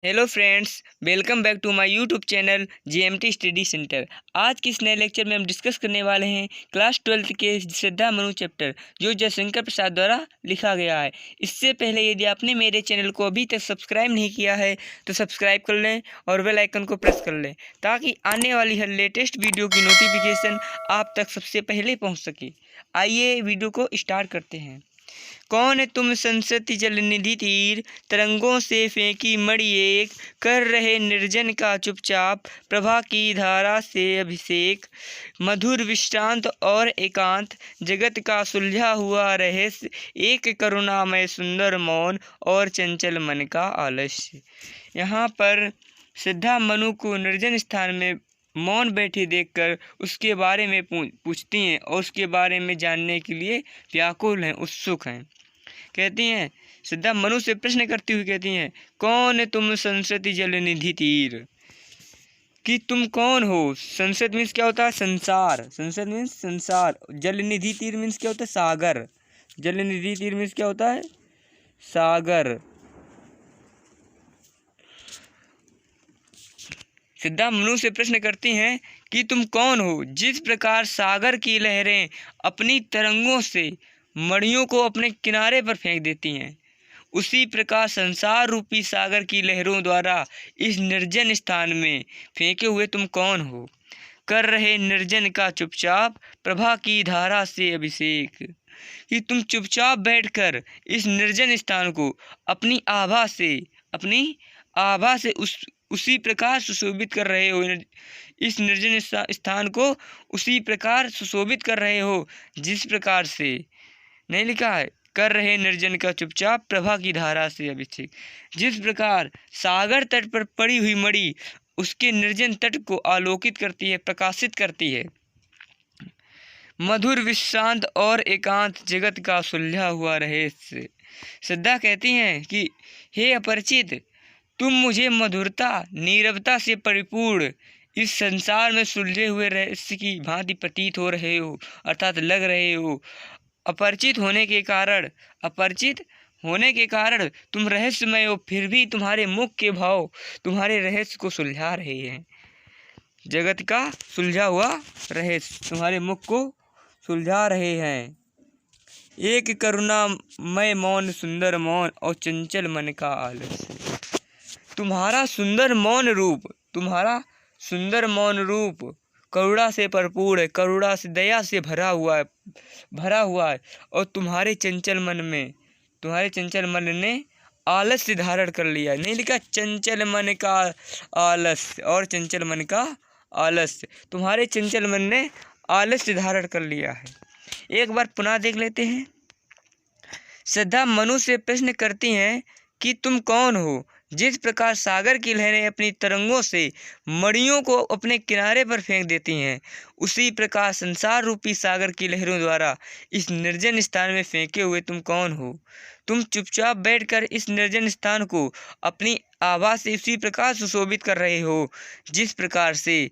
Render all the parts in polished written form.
Hello friends, welcome back to my YouTube channel GMT study centre. आज के इस नए लेक्चर में हम डिस्कस करने वाले हैं क्लास 12 के श्रद्धा मनु चैप्टर, जो जयशंकर प्रसाद द्वारा लिखा गया है। इससे पहले यदि आपने मेरे चैनल को अभी तक सब्सक्राइब नहीं किया है तो सब्सक्राइब कर लें और बेल आइकन को प्रेस कर लें, ताकि आने वाली हर लेटेस्ट वीडियो की नोटिफिकेशन आप तक सबसे पहले पहुँच सके। आइए वीडियो को स्टार्ट करते हैं। कौन तुम संसति जल निधि तीर, तरंगों से फेंकी मणि एक, कर रहे निर्जन का चुपचाप, प्रभा की धारा से अभिषेक, मधुर विश्रांत और एकांत, जगत का सुलझा हुआ रहस्य, एक करुणामय सुंदर मौन और चंचल मन का आलस्य। यहाँ पर श्रद्धा मनु को निर्जन स्थान में मौन बैठे देखकर उसके बारे में पूछती हैं और उसके बारे में जानने के लिए व्याकुल हैं, उत्सुक हैं। कहती हैं, श्रद्धा मनु से प्रश्न करती हुई कहती हैं, कौन तुम संसति जल निधि तीर, कि तुम कौन हो। संसद मीन्स क्या होता है? संसार। संसद मीन्स संसार। जल निधि तीर मीन्स क्या होता है? सागर। जल निधि तीर मीन्स क्या होता है? सागर। श्रद्धा मनु से प्रश्न करती हैं कि तुम कौन हो। जिस प्रकार सागर की लहरें अपनी तरंगों से मणियों को अपने किनारे पर फेंक देती हैं, उसी प्रकार संसार रूपी सागर की लहरों द्वारा इस निर्जन स्थान में फेंके हुए तुम कौन हो। कर रहे निर्जन का चुपचाप, प्रभा की धारा से अभिषेक, कि तुम चुपचाप बैठकर इस निर्जन स्थान को अपनी आभा से उसी प्रकार सुशोभित कर रहे हो। इस निर्जन स्थान को उसी प्रकार सुशोभित कर रहे हो जिस प्रकार से नहीं लिखा है, कर रहे निर्जन का चुपचाप, प्रभा की धारा से अभिषेक। जिस प्रकार सागर तट पर पड़ी हुई मणि उसके निर्जन तट को आलोकित करती है, प्रकाशित करती है। मधुर विश्रांत और एकांत, जगत का सुलझा हुआ रहस्य। श्रद्धा कहती हैं कि हे अपरिचित, तुम मुझे मधुरता नीरवता से परिपूर्ण इस संसार में सुलझे हुए रहस्य की भांति प्रतीत हो रहे हो, अर्थात लग रहे हो। अपरिचित होने के कारण तुम रहस्यमय हो, फिर भी तुम्हारे मुख के भाव तुम्हारे रहस्य को सुलझा रहे हैं। जगत का सुलझा हुआ रहस्य तुम्हारे मुख को सुलझा रहे हैं। एक करुणामय मौन, सुंदर मौन और चंचल मन का आलस्य। तुम्हारा सुंदर मौन रूप करुणा से भरपूर है, करुणा से, दया से भरा हुआ है। और तुम्हारे चंचल मन ने आलस्य धारण कर लिया है। नहीं लिखा चंचल मन का आलस्य और चंचल मन का आलस्य। तुम्हारे चंचल मन ने आलस्य धारण कर लिया है। एक बार पुनः देख लेते हैं। श्रद्धा मनु से प्रश्न करती हैं कि तुम कौन हो। जिस प्रकार सागर की लहरें अपनी तरंगों से मणियों को अपने किनारे पर फेंक देती हैं, उसी प्रकार संसार रूपी सागर की लहरों द्वारा इस निर्जन स्थान में फेंके हुए तुम कौन हो। तुम चुपचाप बैठकर इस निर्जन स्थान को अपनी आभा से उसी प्रकार सुशोभित कर रहे हो जिस प्रकार से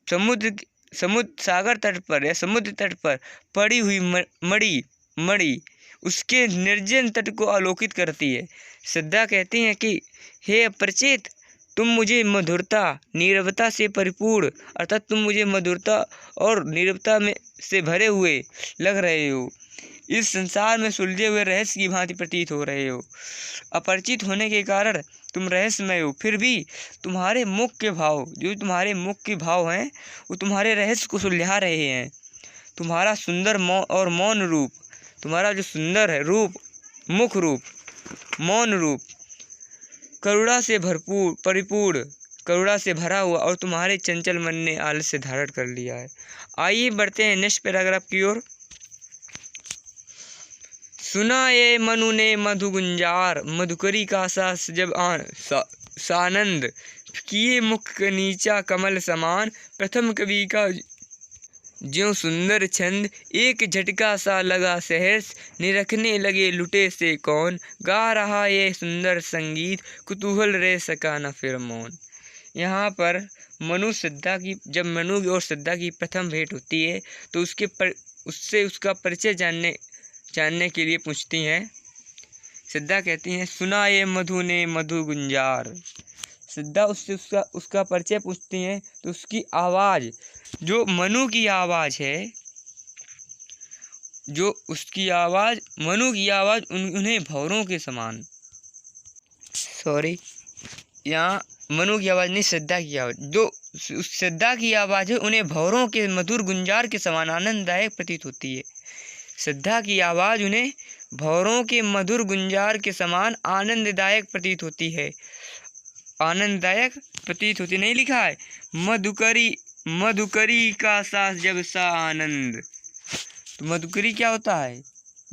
सागर तट पर या समुद्र तट पर पड़ी हुई मणि उसके निर्जन तट को आलोकित करती है। श्रद्धा कहती हैं कि हे अपरिचित, तुम मुझे मधुरता नीरवता से परिपूर्ण, अर्थात तुम मुझे मधुरता और नीरवता में से भरे हुए लग रहे हो। इस संसार में सुलझे हुए रहस्य की भांति प्रतीत हो रहे हो। अपरिचित होने के कारण तुम रहस्यमय हो, फिर भी तुम्हारे मुख के भाव हैं वो तुम्हारे रहस्य को सुलझा रहे हैं। तुम्हारा सुंदर मौन रूप, तुम्हारा जो सुंदर है रूप, मुख रूप, मौन रूप, करुणा से परिपूर्ण, करुणा से भरा हुआ, और तुम्हारे चंचल मन ने आलस्य धारण कर लिया है। आइए बढ़ते हैं नेक्स्ट पैराग्राफ की ओर। सुना ये मनु ने मधु गुंजार, मधुकरी का सा जब सानंद, किए मुख नीचा कमल समान, प्रथम कवि का ज्यों सुंदर छंद, एक झटका सा लगा सहर्ष, निरखने लगे लुटे से कौन, गा रहा ये सुंदर संगीत, कुतूहल रह सका न फिर मौन। यहाँ पर जब मनु और श्रद्धा की प्रथम भेंट होती है तो उससे उसका परिचय जानने के लिए पूछती हैं। श्रद्धा कहती हैं, सुना ये मधु ने मधु गुंजार, श्रद्धा उससे उसका परिचय पूछती हैं तो उसकी आवाज़, जो मनु की आवाज़ है, जो उसकी आवाज़, मनु की आवाज़ उन्हें भंवरों के समान, यहाँ मनु की आवाज़ नहीं, श्रद्धा की आवाज़, जो उस श्रद्धा की आवाज़ है उन्हें भंवरों के मधुर गुंजार के समान आनंददायक प्रतीत होती है। श्रद्धा की आवाज़ उन्हें भंवरों के मधुर गुंजार के समान आनंददायक प्रतीत होती है। आनंददायक प्रतीत होती नहीं लिखा है, मधुकरी का सा जब सा आनंद। तो मधुकरी क्या होता है?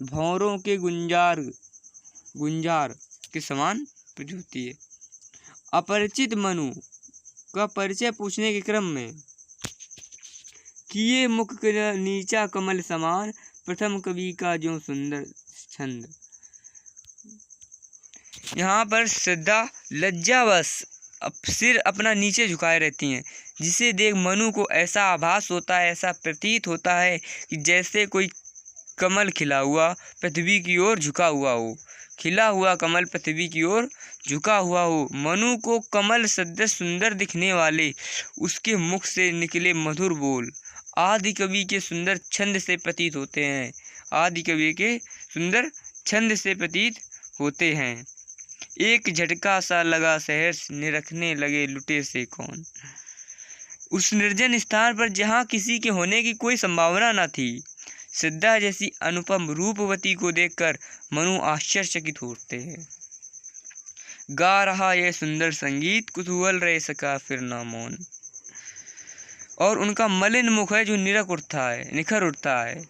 भंवरों के गुंजार के समान प्रतीत होती है। अपरिचित मनु का परिचय पूछने के क्रम में किए मुख नीचा कमल समान, प्रथम कवि का जो सुंदर छंद। यहाँ पर श्रद्धा लज्जावश सिर अपना नीचे झुकाए रहती हैं, जिसे देख मनु को ऐसा आभास होता है, ऐसा प्रतीत होता है कि जैसे कोई कमल खिला हुआ पृथ्वी की ओर झुका हुआ हो, खिला हुआ कमल पृथ्वी की ओर झुका हुआ हो। मनु को कमल सदृश सुंदर दिखने वाले उसके मुख से निकले मधुर बोल आदि कवि के सुंदर छंद से प्रतीत होते हैं, आदि कवि के सुंदर छंद से प्रतीत होते हैं। एक झटका सा लगा शहर निरखने लगे लुटे से कौन। उस निर्जन स्थान पर जहाँ किसी के होने की कोई संभावना न थी, श्रद्धा जैसी अनुपम रूपवती को देखकर मनु आश्चर्यचकित होते हैं। गा रहा यह सुंदर संगीत, कुतूहल रह सका फिर ना मौन। और उनका मलिन मुख है जो निखर उठता है।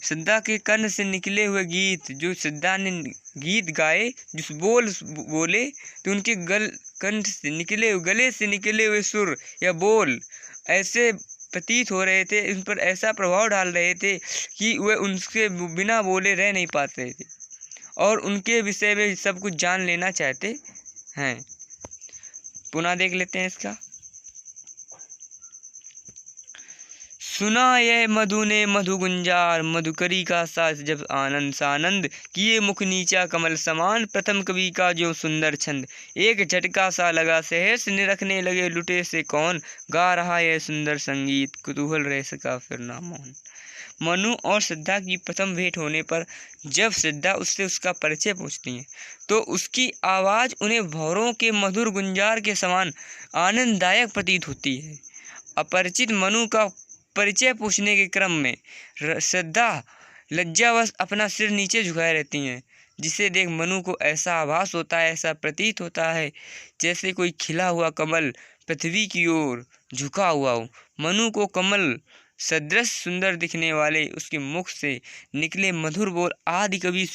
श्रद्धा के कर्ण से निकले हुए गीत, जो श्रद्धा ने गीत गाए, जिस बोले तो उनके कंठ से गले से निकले हुए सुर या बोल ऐसे प्रतीत हो रहे थे, उन पर ऐसा प्रभाव डाल रहे थे कि वे उनके बिना बोले रह नहीं पाते थे और उनके विषय में सब कुछ जान लेना चाहते हैं। पुनः देख लेते हैं इसका। सुना यह मधु ने मधु गुंजार, मधुकरी का साथ जब आनंद सानंद, किए मुख नीचा कमल समान, प्रथम कवि का जो सुंदर छंद। एक झटका सा लगा सहर्ष निरखने लगे लुटे से कौन, गा रहा यह सुंदर संगीत, कुतूहल रह सका फिर ना मौन। मनु और श्रद्धा की प्रथम भेंट होने पर जब श्रद्धा उससे उसका परिचय पूछती है तो उसकी आवाज़ उन्हें भंवरों के मधुर गुंजार के समान आनंददायक प्रतीत होती है। अपरिचित मनु का परिचय पूछने के क्रम में श्रद्धा लज्जावश अपना सिर नीचे झुकाए रहती हैं, जिसे देख मनु को ऐसा आभास होता है, ऐसा प्रतीत होता है जैसे कोई खिला हुआ कमल पृथ्वी की ओर झुका हुआ हो। मनु को कमल सदृश सुंदर दिखने वाले उसके मुख से निकले मधुर बोल आदि कवि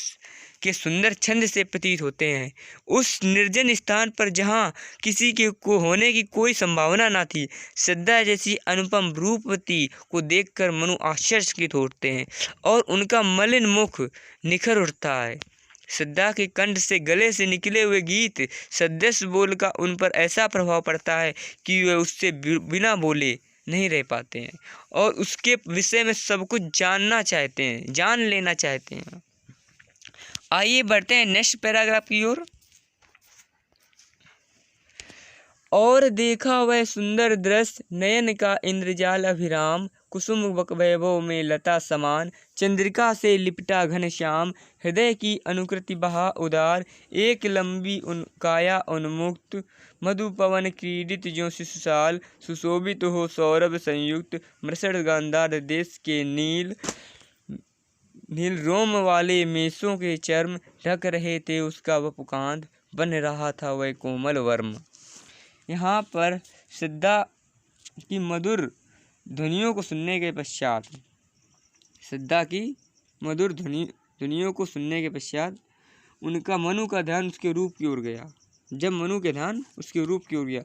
के सुंदर छंद से प्रतीत होते हैं। उस निर्जन स्थान पर जहाँ किसी के को होने की कोई संभावना न थी, श्रद्धा जैसी अनुपम रूपवती को देखकर मनु आश्चर्यचकित होते हैं और उनका मलिन मुख निखर उठता है। श्रद्धा के कंठ से गले से निकले हुए गीत सदृश बोल का उन पर ऐसा प्रभाव पड़ता है कि वे उससे बिना बोले नहीं रह पाते हैं और उसके विषय में सब कुछ जान लेना चाहते हैं। आइए बढ़ते हैं नेक्स्ट पैराग्राफ की ओर। और देखा वह सुंदर दृश्य नयन का इंद्रजाल अभिराम, कुसुम वैभव में लता समान, चंद्रिका से लिपटा घनश्याम, हृदय की अनुकृति बहा उदार, एक लंबी काया उन्मुक्त, मधु पवन क्रीडित जो शिशुशाल, सुशोभित हो सौरभ संयुक्त, मृषण गांधार देश के नील रोम वाले मेषों के चर्म, ढक रहे थे उसका वपुकांत, बन रहा था वह कोमल वर्म। यहाँ पर श्रद्धा की मधुर ध्वनियों को सुनने के पश्चात उनका मनु का ध्यान उसके रूप की ओर गया। जब मनु के ध्यान उसके रूप की ओर गया,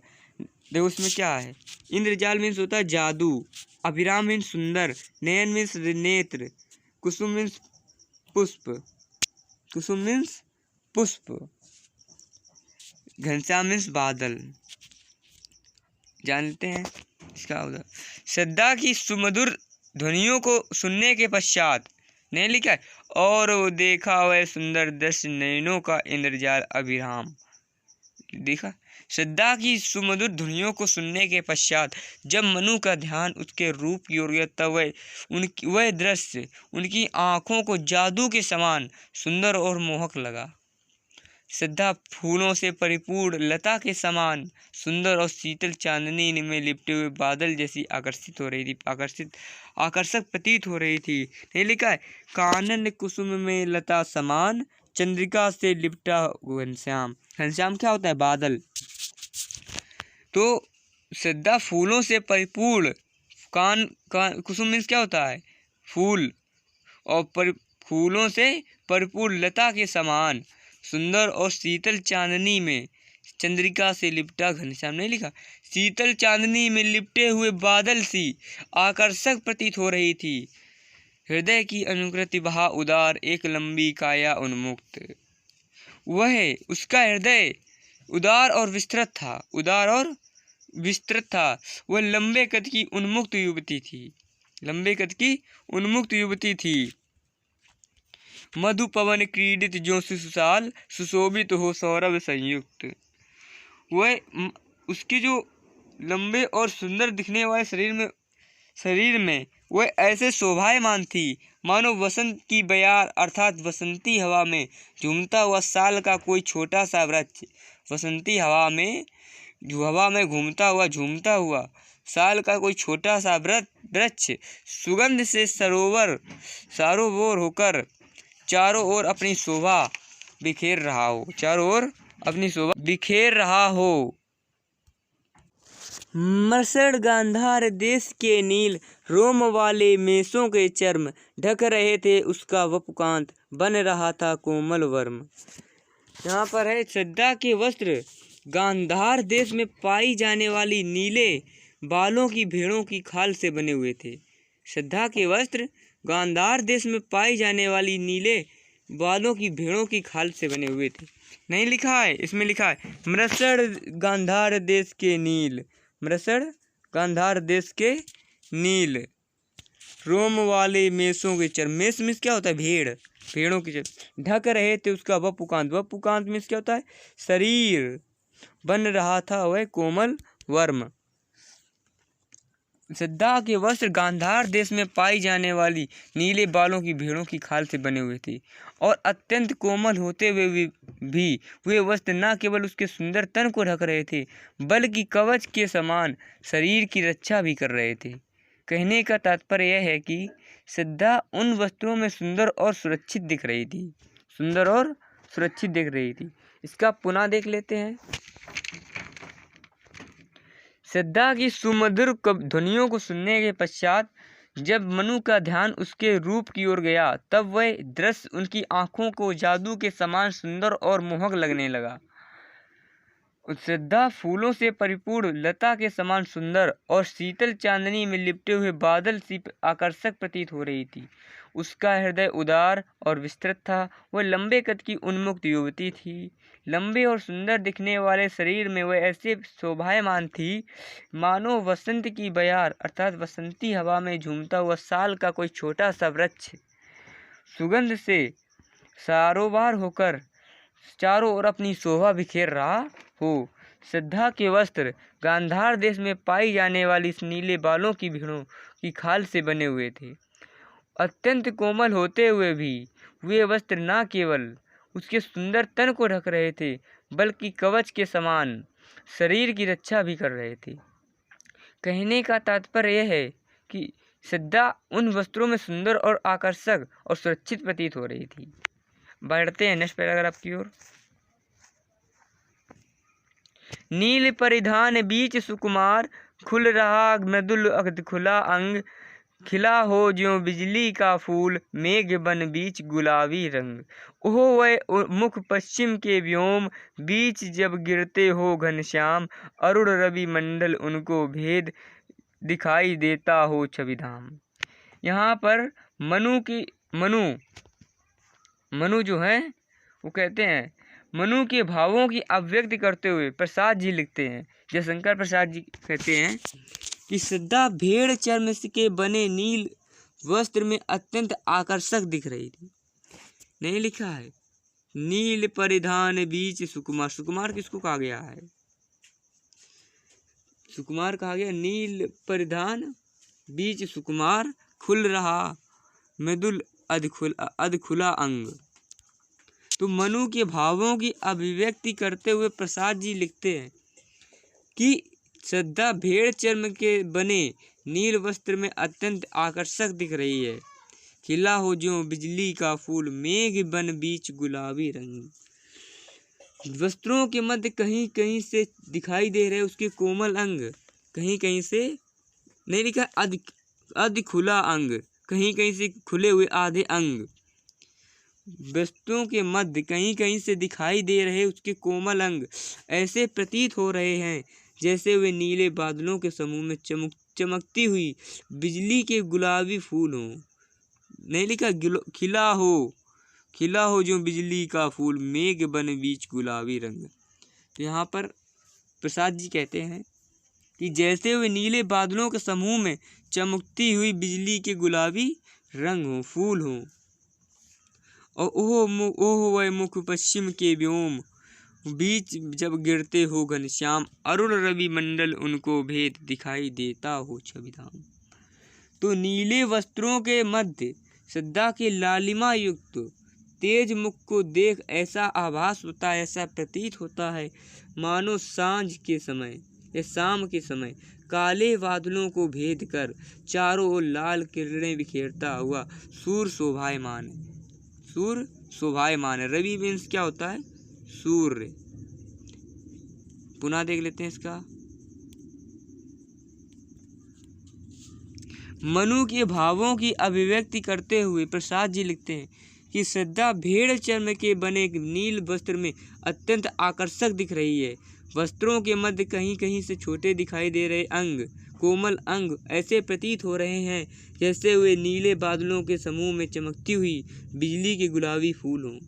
देखो उसमें क्या है। इंद्रजाल मीन्स होता है जादू, अभिराम मीन्स सुंदर, नयन मीन्स नेत्र, कुसुम मीन्स पुष्प, घनश्याम मीन्स बादल। जानते हैं इसका उदाहरण। श्रद्धा की सुमधुर ध्वनियों को सुनने के पश्चात नहीं लिखा है, और वो देखा वह सुंदर दृश्य नयनों का इंद्रजाल अभिराम। देखा, श्रद्धा की सुमधुर ध्वनियों को सुनने के पश्चात जब मनु का ध्यान उसके रूप की ओर गया तब वह दृश्य उनकी आंखों को जादू के समान सुंदर और मोहक लगा। श्रद्धा फूलों से परिपूर्ण लता के समान सुंदर और शीतल चांदनी में लिपटे हुए बादल जैसी आकर्षक प्रतीत हो रही थी। नहीं लिखा है, कानन कुसुम में लता समान चंद्रिका से लिपटा घनश्याम। घनश्याम क्या होता है? बादल। तो श्रद्धा फूलों से परिपूर्ण, कुसुम मीन्स क्या होता है? फूल। और फूलों से परिपूर्ण लता के समान सुंदर और शीतल चांदनी में चंद्रिका से लिपटा घनश्याम। नहीं लिखा, शीतल चांदनी में लिपटे हुए बादल सी आकर्षक प्रतीत हो रही थी। हृदय की अनुकृति बहा उदार एक लंबी काया उन्मुक्त। उसका हृदय उदार और विस्तृत था। वह लंबे कद की उन्मुक्त युवती थी। मधु पवन क्रीडित जो सुशाल सुशोभित हो सौरभ संयुक्त। वह उसके जो लंबे और सुंदर दिखने वाले शरीर में वह ऐसे शोभायमान थी मानो वसंत की बयार अर्थात बसंती हवा में झूमता हुआ साल का कोई छोटा सा वृक्ष। बसंती हवा में झूमता हुआ साल का कोई छोटा सा वृक्ष सुगंध से सरोवर होकर चारों ओर अपनी शोभा बिखेर रहा हो। मसड़ गांधार देश के नील रोम वाले मेसों के चर्म ढक रहे थे उसका वपुकांत बन रहा था कोमल वर्म। यहाँ पर है, श्रद्धा के वस्त्र गांधार देश में पाई जाने वाली नीले बालों की भेड़ों की खाल से बने हुए थे। श्रद्धा के वस्त्र गांधार देश में पाई जाने वाली नीले बालों की भेड़ों की खाल से बने हुए थे। नहीं लिखा है, इसमें लिखा है मृषण गांधार देश के नील रोम वाले मेसों के चर्म। मेस मीन्स क्या होता है? भेड़ों के चर्म ढक रहे थे उसका वपुकांत मीन्स क्या होता है? शरीर। बन रहा था वह कोमल वर्म। श्रद्धा के वस्त्र गांधार देश में पाई जाने वाली नीले बालों की भेड़ों की खाल से बने हुए थे और अत्यंत कोमल होते हुए भी वे वस्त्र न केवल उसके सुंदर तन को ढक रहे थे बल्कि कवच के समान शरीर की रक्षा भी कर रहे थे। कहने का तात्पर्य यह है कि श्रद्धा उन वस्त्रों में सुंदर और सुरक्षित दिख रही थी। इसका पुनः देख लेते हैं। श्रद्धा की सुमधुर ध्वनियों को सुनने के पश्चात जब मनु का ध्यान उसके रूप की ओर गया तब वह दृश्य उनकी आंखों को जादू के समान सुंदर और मोहक लगने लगा। श्रद्धा फूलों से परिपूर्ण लता के समान सुंदर और शीतल चांदनी में लिपटे हुए बादल सी आकर्षक प्रतीत हो रही थी। उसका हृदय उदार और विस्तृत था। वह लंबे कद की उन्मुक्त युवती थी। लंबे और सुंदर दिखने वाले शरीर में वह ऐसे शोभायमान थी मानो वसंत की बयार अर्थात बसंती हवा में झूमता हुआ साल का कोई छोटा सा वृक्ष सुगंध से सरोवर होकर चारों ओर अपनी शोभा बिखेर रहा हो। श्रद्धा के वस्त्र गांधार देश में पाई जाने वाली इस नीले बालों की भेड़ों की खाल से बने हुए थे। अत्यंत कोमल होते हुए भी वे वस्त्र न केवल उसके सुंदर तन को ढक रहे थे बल्कि कवच के समान शरीर की रक्षा भी कर रहे थे। कहने का तात्पर्य यह है कि श्रद्धा उन वस्त्रों में सुंदर और आकर्षक और सुरक्षित प्रतीत हो रही थी। बढ़ते हैं नेक्स्ट पैराग्राफ की ओर। नील परिधान बीच सुकुमार खुल रहा मृदुल खुला अंग खिला हो ज्यों बिजली का फूल मेघ बन बीच गुलाबी रंग। ओह वह मुख पश्चिम के व्योम बीच जब गिरते हो घनश्याम अरुण रवि मंडल उनको भेद दिखाई देता हो छविधाम। यहाँ पर मनु जो है वो कहते हैं मनु के भावों की अभिव्यक्ति करते हुए प्रसाद जी लिखते हैं, जयशंकर प्रसाद जी कहते हैं कि श्रद्धा भेड़ चर्म के बने नील वस्त्र में अत्यंत आकर्षक दिख रही थी। नहीं लिखा है नील परिधान बीच सुकुमार, सुकुमार किसको कहा गया है? सुकुमार कहा गया। नील परिधान बीच सुकुमार, खुल रहा मृदुल अधखुला अंग। तो मनु के भावों की अभिव्यक्ति करते हुए प्रसाद जी लिखते हैं कि श्रद्धा भेड़ चर्म के बने नील वस्त्र में अत्यंत आकर्षक दिख रही है। खिला हो ज्यों बिजली का फूल, मेघ बन बीच गुलाबी रंग। वस्त्रों के मध्य कहीं कहीं से दिखाई दे रहे उसके कोमल अंग, कहीं कहीं से नहीं लिखा अध खुला अंग, कहीं कहीं से खुले हुए आधे अंग। वस्तुओं के मध्य कहीं कहीं से दिखाई दे रहे उसके कोमल अंग ऐसे प्रतीत हो रहे हैं जैसे वे नीले बादलों के समूह में चमकती हुई बिजली के गुलाबी फूल हों। नहीं लिखा खिला हो जो बिजली का फूल, मेघ बन बीच गुलाबी रंग। तो यहाँ पर प्रसाद जी कहते हैं कि जैसे वे नीले बादलों के समूह में चमकती हुई बिजली के गुलाबी रंग हो, फूल हो। और ओह वह मुख पश्चिम के व्योम, बीच जब गिरते हो घनश्याम, अरुण रवि मंडल उनको भेद दिखाई देता हो छविधाम। तो नीले वस्त्रों के मध्य श्रद्धा के लालिमा युक्त तेज मुख को देख ऐसा आभास होता है, ऐसा प्रतीत होता है मानो सांझ के समय या शाम के समय काले बादलों को भेद कर चारों ओर लाल किरणें बिखेरता हुआ सूर्य शोभायमान है। सूर्य शोभायमान है। रवि मीन्स क्या होता है? सूर्य। पुनः देख लेते हैं इसका। मनु के भावों की अभिव्यक्ति करते हुए प्रसाद जी लिखते हैं कि श्रद्धा भेड़ चर्म के बने नील वस्त्र में अत्यंत आकर्षक दिख रही है। वस्त्रों के मध्य कहीं कहीं से छोटे दिखाई दे रहे अंग, कोमल अंग ऐसे प्रतीत हो रहे हैं जैसे वे नीले बादलों के समूह में चमकती हुई बिजली के गुलाबी फूल हों।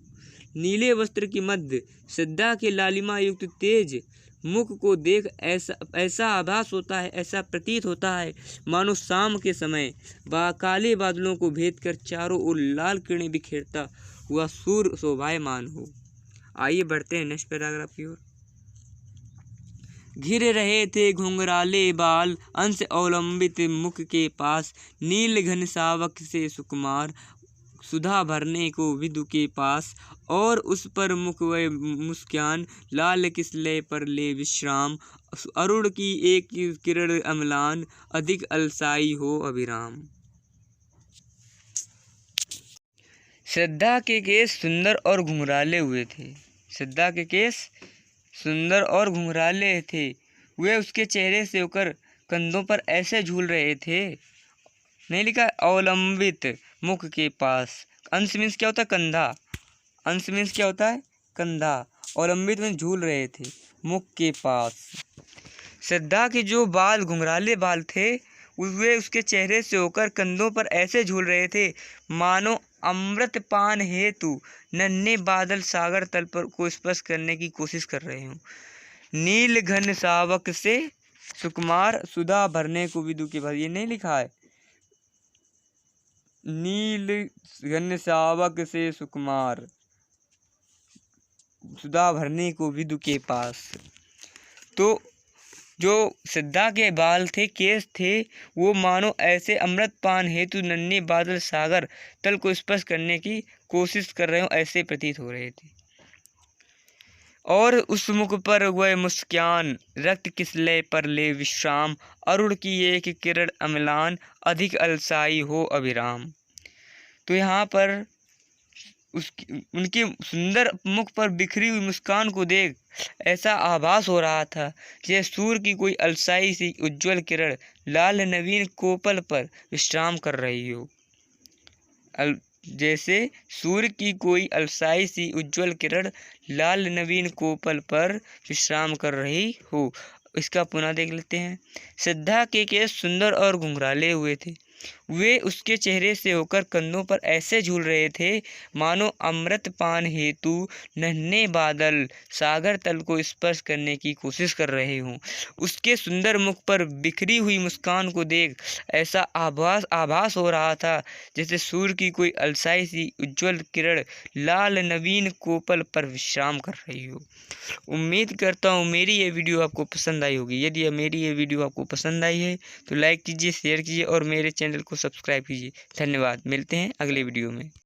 नीले वस्त्र के मध्य श्रद्धा के लालिमा युक्त तेज मुख को देख ऐसा आभास होता है, ऐसा प्रतीत होता है मानो शाम के समय काले बादलों को भेद कर चारों ओर लाल किरणें बिखेरता हुआ सूर्य शोभायमान हो। आइए बढ़ते हैं नेक्स्ट पैराग्राफ की ओर। घिर रहे थे घुंघराले बाल, अंश अवलंबित मुख के पास, नील घन सावक से सुकुमार, सुधा भरने को विदु के पास, और उस पर मुख व मुस्कान, लाल किसले पर ले विश्राम, अरुण की एक किरण अम्लान, अधिक अलसाई हो अभिराम। श्रद्धा के केस सुंदर और घुंघराले हुए थे। श्रद्धा के केस सुंदर और घुंघराले थे। वे उसके चेहरे से होकर कंधों पर ऐसे झूल रहे थे। नहीं लिखा अवलंबित मुख के पास। अंश मीन्स क्या होता है? कंधा। अंश मीन्स क्या होता है? कंधा। अवलंबित में झूल रहे थे मुख के पास। श्रद्धा के जो बाल घुंघराले बाल थे वे उसके चेहरे से होकर कंधों पर ऐसे झूल रहे थे मानो अमृत पान हेतु नन्हे बादल सागर तल पर को स्पर्श करने की कोशिश कर रहे हों। नील घन सावक से सुकुमार, सुधा भरने को विदु के पास। ये नहीं लिखा है। नील घन सावक से सुकुमार, सुधा भरने को विदु के पास। तो जो श्रद्धा के बाल थे, केस थे, वो मानो ऐसे अमृत पान हेतु नन्हे बादल सागर तल को स्पर्श करने की कोशिश कर रहे हो, ऐसे प्रतीत हो रहे थे। और उस मुख पर वह मुस्कान, रक्त किसले पर ले विश्राम, अरुण की एक किरण अम्लान, अधिक अलसाई हो अभिराम। तो यहाँ पर उनके सुंदर मुख पर बिखरी हुई मुस्कान को देख ऐसा आभास हो रहा था जैसे सूर्य की कोई अलसाई सी उज्ज्वल किरण लाल नवीन कोपल पर विश्राम कर रही हो। जैसे सूर्य की कोई अलसाई सी उज्ज्वल किरण लाल नवीन कोपल पर विश्राम कर रही हो। इसका पुनः देख लेते हैं। श्रद्धा के केस सुंदर और घुंघराले हुए थे। वे उसके चेहरे से होकर कंधों पर ऐसे झूल रहे थे मानो अमृत पान हेतु नन्हे बादल सागर तल को स्पर्श करने की कोशिश कर रहे हों। उसके सुंदर मुख पर बिखरी हुई मुस्कान को देख ऐसा आभास हो रहा था जैसे सूर्य की कोई अलसाई सी उज्ज्वल किरण लाल नवीन कोपल पर विश्राम कर रही हो। उम्मीद करता हूँ मेरी ये वीडियो आपको पसंद आई होगी। यदि मेरी ये वीडियो आपको पसंद आई है तो लाइक कीजिए, शेयर कीजिए और मेरे चैनल को सब्सक्राइब कीजिए। धन्यवाद। मिलते हैं अगले वीडियो में।